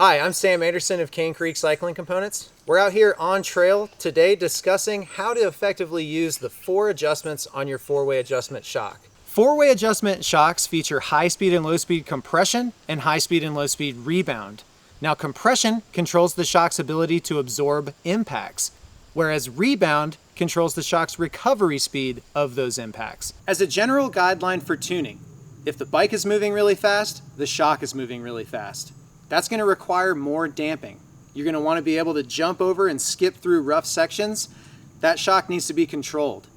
Hi, I'm Sam Anderson of Cane Creek Cycling Components. We're out here on trail today discussing how to effectively use the 4 adjustments on your 4-way adjustment shock. 4-way adjustment shocks feature high speed and low speed compression and high speed and low speed rebound. Now, compression controls the shock's ability to absorb impacts, whereas rebound controls the shock's recovery speed of those impacts. As a general guideline for tuning, if the bike is moving really fast, the shock is moving really fast. That's going to require more damping. You're going to want to be able to jump over and skip through rough sections. That shock needs to be controlled.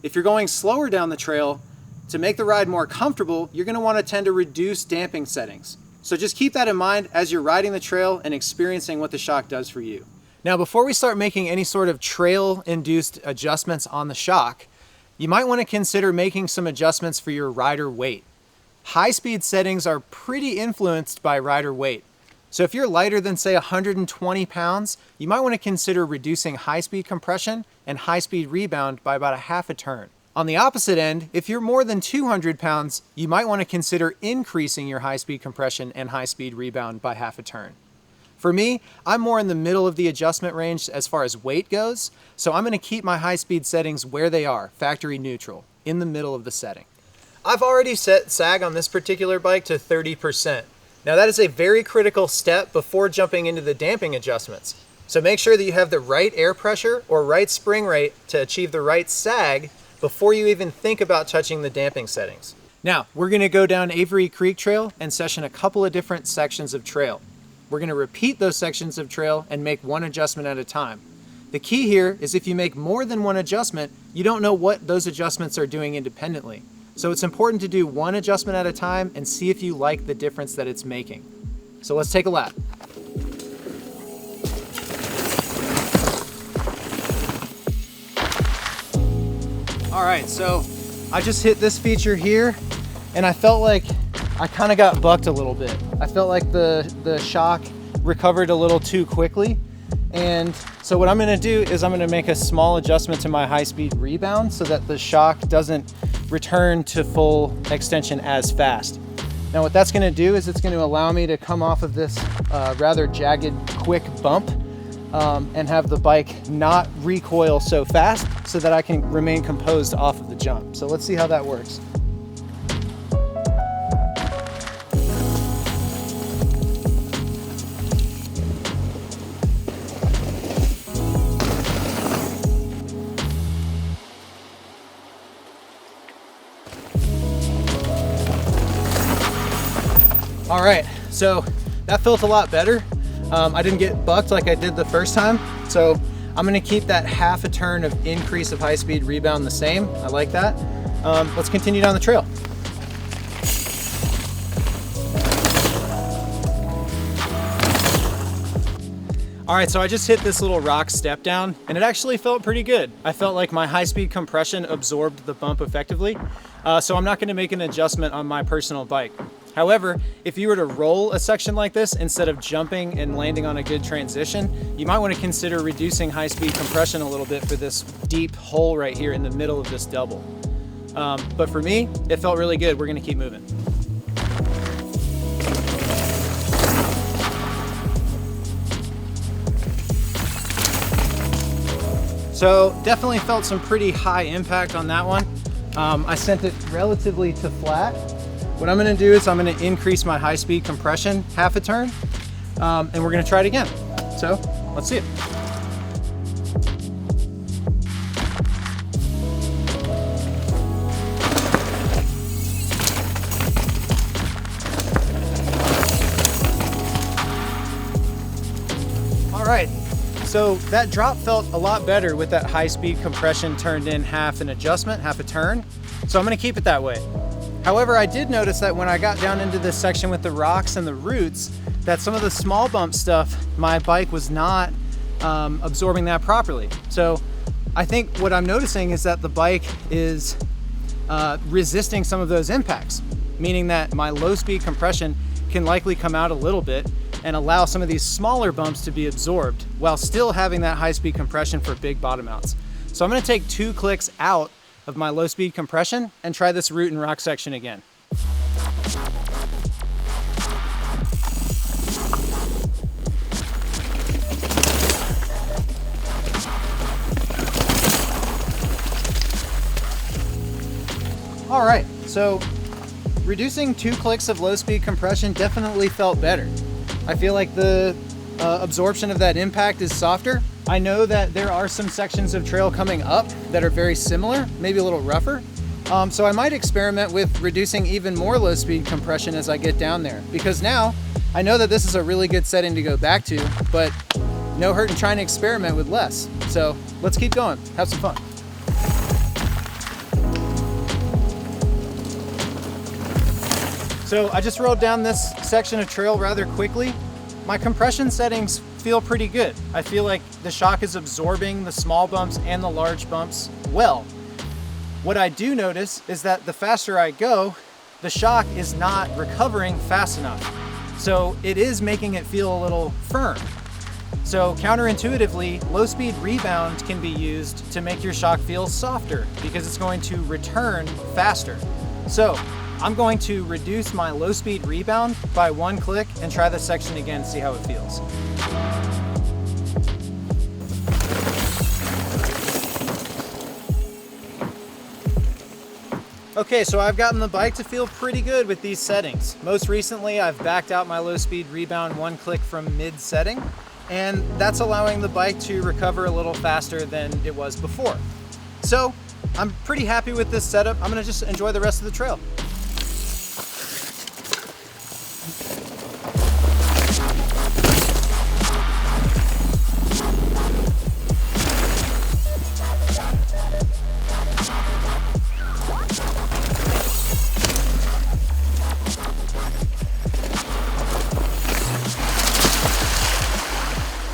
If you're going slower down the trail, to make the ride more comfortable, you're going to want to tend to reduce damping settings. So just keep that in mind as you're riding the trail and experiencing what the shock does for you. Now, before we start making any sort of trail-induced adjustments on the shock, you might want to consider making some adjustments for your rider weight. High-speed settings are pretty influenced by rider weight. So if you're lighter than, say, 120 pounds, you might want to consider reducing high-speed compression and high-speed rebound by about a half a turn. On the opposite end, if you're more than 200 pounds, you might want to consider increasing your high-speed compression and high-speed rebound by half a turn. For me, I'm more in the middle of the adjustment range as far as weight goes, so I'm going to keep my high-speed settings where they are, factory neutral, in the middle of the setting. I've already set sag on this particular bike to 30%. Now that is a very critical step before jumping into the damping adjustments. So make sure that you have the right air pressure or right spring rate to achieve the right sag before you even think about touching the damping settings. Now, we're going to go down Avery Creek Trail and session a couple of different sections of trail. We're going to repeat those sections of trail and make one adjustment at a time. The key here is if you make more than one adjustment, you don't know what those adjustments are doing independently. So it's important to do one adjustment at a time and see if you like the difference that it's making. So let's take a lap. All right, so I just hit this feature here and I felt like I kind of got bucked a little bit. I felt like the shock recovered a little too quickly. And so what I'm gonna do is I'm gonna make a small adjustment to my high-speed rebound so that the shock doesn't return to full extension as fast. Now what that's gonna do is it's gonna allow me to come off of this rather jagged, quick bump and have the bike not recoil so fast so that I can remain composed off of the jump. So let's see how that works. All right, so that felt a lot better. I didn't get bucked like I did the first time, so I'm gonna keep that half a turn of increase of high-speed rebound the same. I like that. Let's continue down the trail. All right, so I just hit this little rock step down and it actually felt pretty good. I felt like my high-speed compression absorbed the bump effectively, so I'm not gonna make an adjustment on my personal bike. However, if you were to roll a section like this instead of jumping and landing on a good transition, you might want to consider reducing high-speed compression a little bit for this deep hole right here in the middle of this double. But for me, it felt really good. We're going to keep moving. So definitely felt some pretty high impact on that one. I sent it relatively to flat. What I'm gonna do is I'm gonna increase my high-speed compression half a turn, and we're gonna try it again. So let's see it. All right, so that drop felt a lot better with that high-speed compression turned in half an adjustment, half a turn. So I'm gonna keep it that way. However, I did notice that when I got down into this section with the rocks and the roots, that some of the small bump stuff, my bike was not absorbing that properly. So I think what I'm noticing is that the bike is resisting some of those impacts, meaning that my low speed compression can likely come out a little bit and allow some of these smaller bumps to be absorbed while still having that high speed compression for big bottom outs. So I'm gonna take 2 clicks out of my low speed compression and try this root and rock section again. All right, so reducing 2 clicks of low speed compression definitely felt better. I feel like the absorption of that impact is softer. I know that there are some sections of trail coming up that are very similar, maybe a little rougher. So I might experiment with reducing even more low speed compression as I get down there, because now I know that this is a really good setting to go back to, but no hurt in trying to experiment with less. So let's keep going, have some fun. So I just rode down this section of trail rather quickly. My compression settings feel pretty good. I feel like the shock is absorbing the small bumps and the large bumps well. What I do notice is that the faster I go, the shock is not recovering fast enough. So it is making it feel a little firm. So counterintuitively, low speed rebound can be used to make your shock feel softer because it's going to return faster. So I'm going to reduce my low speed rebound by 1 click and try this section again to see how it feels. Okay, so I've gotten the bike to feel pretty good with these settings. Most recently, I've backed out my low speed rebound 1 click from mid setting, and that's allowing the bike to recover a little faster than it was before. So I'm pretty happy with this setup. I'm gonna just enjoy the rest of the trail.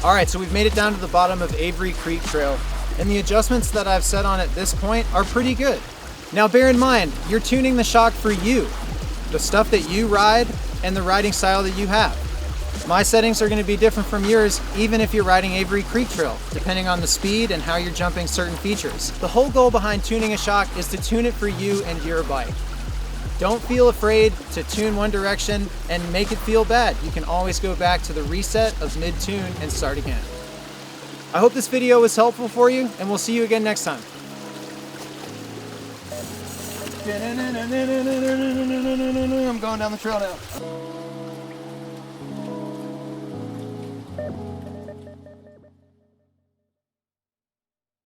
All right, so we've made it down to the bottom of Avery Creek Trail, and the adjustments that I've set on at this point are pretty good. Now bear in mind, you're tuning the shock for you, the stuff that you ride and the riding style that you have. My settings are gonna be different from yours, even if you're riding Avery Creek Trail, depending on the speed and how you're jumping certain features. The whole goal behind tuning a shock is to tune it for you and your bike. Don't feel afraid to tune one direction and make it feel bad. You can always go back to the reset of mid-tune and start again. I hope this video was helpful for you, and we'll see you again next time. I'm going down the trail now.